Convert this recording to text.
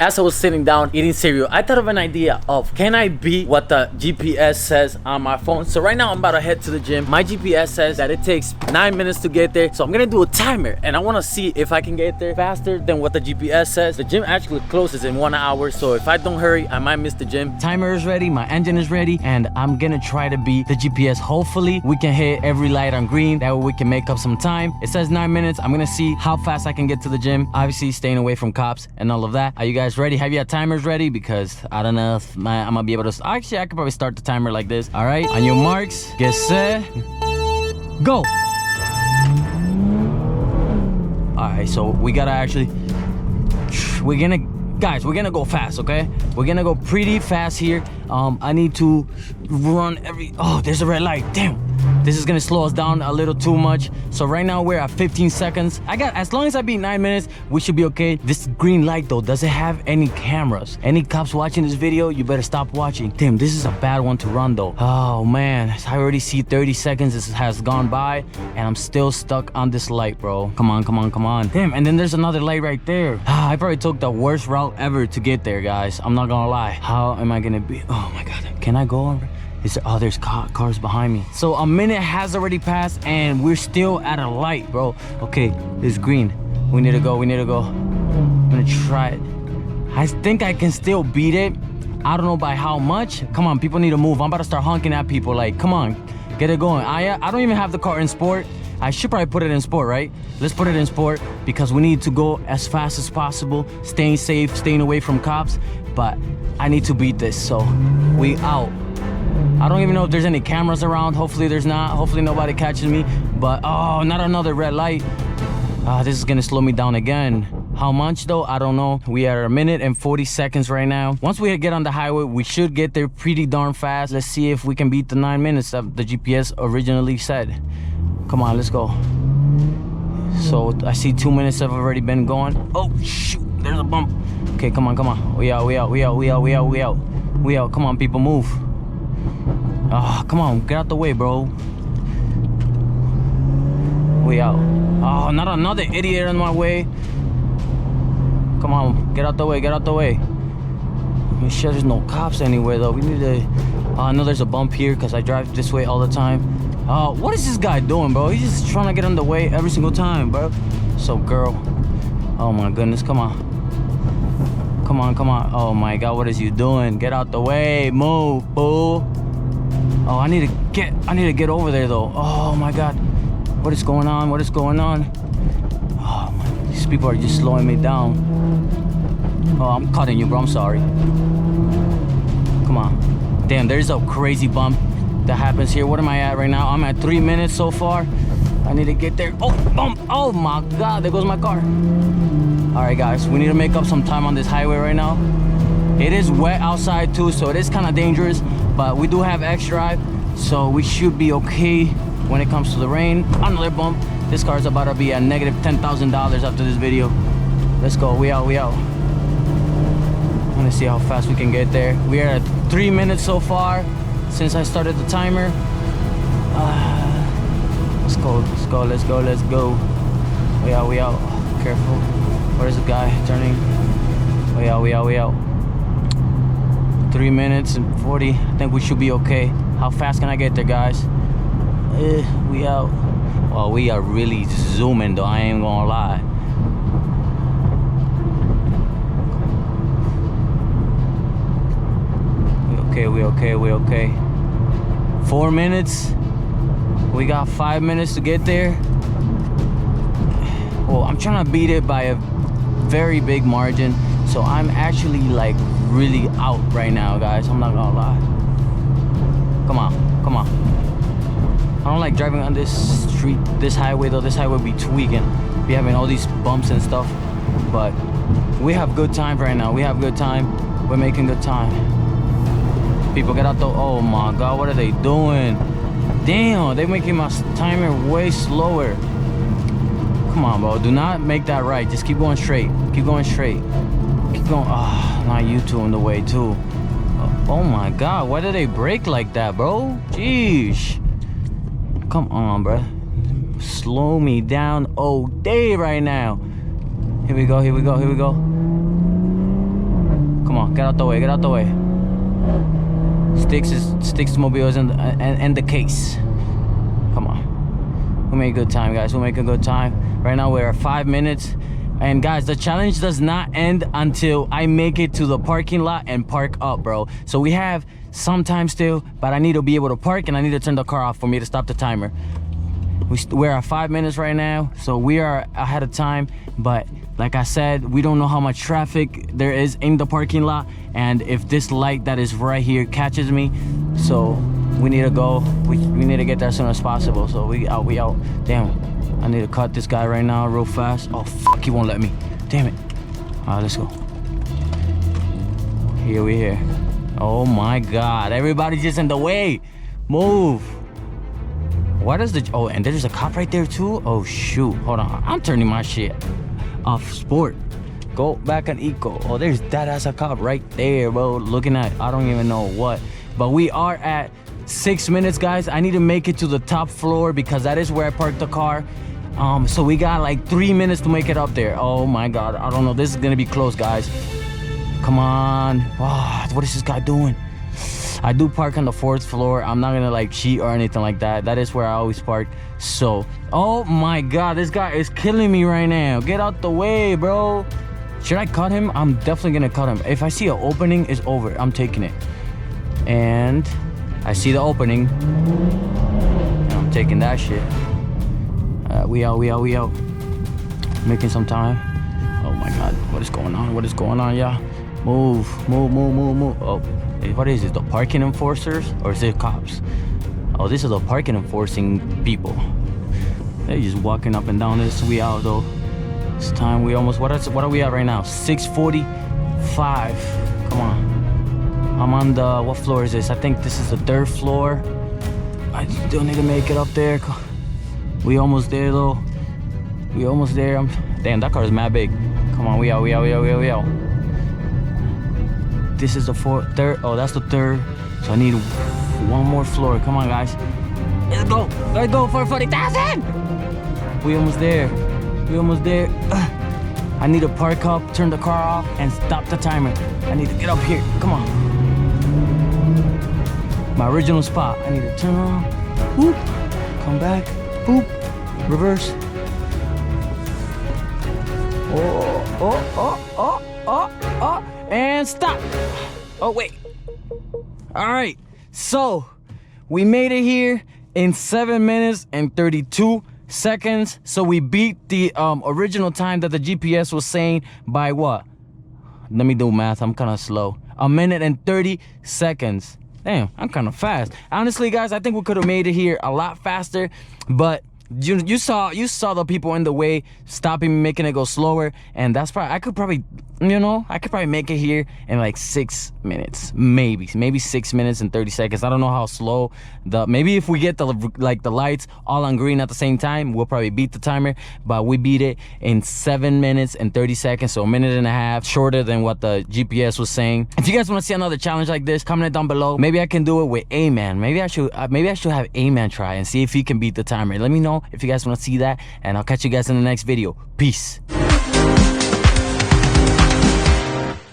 As I was sitting down eating cereal, I thought of an idea of, can I beat what the GPS says on my phone? So right now I'm about to head to the gym. My GPS says that it takes 9 minutes to get there. So I'm gonna do a timer and I wanna see if I can get there faster than what the GPS says. The gym actually closes in 1 hour. So if I don't hurry, I might miss the gym. Timer is ready, my engine is ready, and I'm gonna try to beat the GPS. Hopefully we can hit every light on green. That way we can make up some time. It says 9 minutes. I'm gonna see how fast I can get to the gym. Obviously staying away from cops and all of that. Are you guys ready? Have you had timers ready? Because I don't know if I'm gonna be able to. Actually, I could probably start the timer like this. All right, on your marks, get set, go. All right, so we gotta actually, we're gonna go fast, okay? We're gonna go pretty fast here. I need to run oh, there's a red light, damn. This is gonna slow us down a little too much. So right now we're at 15 seconds. As long as I beat 9 minutes, we should be okay. This green light though, does it have any cameras? Any cops watching this video, you better stop watching. Damn, this is a bad one to run though. Oh man, I already see 30 seconds this has gone by and I'm still stuck on this light, bro. Come on, come on, come on. Damn, and then there's another light right there. I probably took the worst route ever to get there, guys. I'm not gonna lie. How am I gonna be? Oh my God, can I go on? Oh, there's cars behind me. So a minute has already passed and we're still at a light, bro. Okay, it's green. We need to go, I'm gonna try it. I think I can still beat it. I don't know by how much. Come on, people need to move. I'm about to start honking at people like, come on, get it going. I don't even have the car in sport. I should probably put it in sport, right? Let's put it in sport because we need to go as fast as possible, staying safe, staying away from cops. But I need to beat this, so we out. I don't even know if there's any cameras around. Hopefully there's not. Hopefully nobody catches me. But oh, not another red light. This is gonna slow me down again. How much though? I don't know. We are a minute and 40 seconds right now. Once we get on the highway, we should get there pretty darn fast. Let's see if we can beat the 9 minutes that the GPS originally said. Come on, let's go. So I see 2 minutes have already been going. Oh shoot, there's a bump. Okay, come on, come on. We out. Come on, people, move. Oh, come on, get out the way, bro. We out. Oh, not another idiot in my way. Come on, get out the way. Make sure there's no cops anywhere though. We need to. I know there's a bump here because I drive this way all the time. What is this guy doing, bro? He's just trying to get in the way every single time, bro. So, girl. Oh my goodness, come on. Come on. Oh my God, what is you doing? Get out the way, move, fool. Oh, I need to get over there though. Oh my God, what is going on? Oh man, these people are just slowing me down. Oh, I'm cutting you, bro. I'm sorry. Come on. Damn, there's a crazy bump that happens here. What am I at right now? I'm at 3 minutes so far. I need to get there. Oh, bump. Oh my God, there goes my car. All right, guys, we need to make up some time on this highway right now. It is wet outside too, so it is kind of dangerous, but we do have X drive, so we should be okay when it comes to the rain. Another bump. This car is about to be at negative $10,000 after this video. Let's go. We out. I'm gonna see how fast we can get there. We are at 3 minutes so far since I started the timer. Let's go. We out. Careful. Where's the guy turning? We out. 3 minutes and 40. I think we should be okay. How fast can I get there, guys? We out. Well, we are really zooming though, I ain't gonna lie. We okay. 4 minutes. We got 5 minutes to get there. Well, I'm trying to beat it by a very big margin. So I'm actually like really out right now, guys. I'm not gonna lie. Come on. I don't like driving on this street, this highway though. This highway be tweaking. Be having all these bumps and stuff. But we have good time right now. We're making good time. People get out the. Oh my God, what are they doing? Damn, they're making my timer way slower. Come on, bro. Do not make that right. Just keep going straight. Oh, not you two in the way too. Oh my God, why did they brake like that, bro? Jeez. Come on, bro. Slow me down all day right now. Here we go. on, get out the way, get out the way. Sticks mobiles and the case. Come on. We make good time, guys. We make a good time. Right now we're at 5 minutes. And guys, the challenge does not end until I make it to the parking lot and park up, bro. So we have some time still, but I need to be able to park and I need to turn the car off for me to stop the timer. We're at 5 minutes right now, so we are ahead of time. But like I said, we don't know how much traffic there is in the parking lot, and if this light that is right here catches me, so we need to go. We need to get there as soon as possible. So we out. Damn, I need to cut this guy right now real fast. Oh fuck, he won't let me. Damn it. All right, let's go. Here we here. Oh my god, everybody's just in the way. Move. What is the, oh, and there's a cop right there too? Oh shoot, hold on, I'm turning my shit off sport. Go back on eco. Oh, there's that ass a cop right there, bro, looking at, I don't even know what. But we are at 6 minutes, guys. I need to make it to the top floor because that is where I parked the car. So we got like 3 minutes to make it up there. Oh my god, I don't know, this is gonna be close, guys. Come on. Oh, what is this guy doing? I do park on the 4th floor. I'm not gonna like cheat or anything like that. That is where I always park. So, oh my god, this guy is killing me right now. Get out the way, bro. Should I cut him? I'm definitely gonna cut him. If I see an opening, it's over. I'm taking it. And I see the opening. And I'm taking that shit. We out. Making some time. Oh my god, what is going on? What is going on, y'all? Move. Oh, what is it? The parking enforcers or is it cops? Oh, this is the parking enforcing people. They're just walking up and down this. We out though. It's time. We almost. What are we at right now? 6:45. Come on. I'm on the. What floor is this? I think this is the 3rd floor. I still need to make it up there. We almost there though. We almost there. Damn, that car is mad big. Come on, we out. This is the 3rd. Oh, that's the 3rd. So I need one more floor. Come on, guys. Let's go for 40,000. We almost there. I need to park up, turn the car off, and stop the timer. I need to get up here. Come on. My original spot. I need to turn around. Whoop. Come back. Boop. Reverse. Oh, and stop. Oh, wait. All right, so we made it here in 7 minutes and 32 seconds. So we beat the original time that the GPS was saying by what? Let me do math, I'm kind of slow. 1 minute and 30 seconds. Damn, I'm kind of fast. Honestly, guys, I think we could have made it here a lot faster, but you saw the people in the way stopping me, making it go slower, and that's probably I could probably make it here in like 6 minutes, maybe 6 minutes and 30 seconds. I don't know how slow maybe if we get the lights all on green at the same time, we'll probably beat the timer. But we beat it in 7 minutes and 30 seconds, so 1.5 minutes shorter than what the GPS was saying. If you guys want to see another challenge like this, comment it down below. Maybe I can do it with A-Man. Maybe I should have A-Man try and see if he can beat the timer. Let me know if you guys want to see that, and I'll catch you guys in the next video. Peace.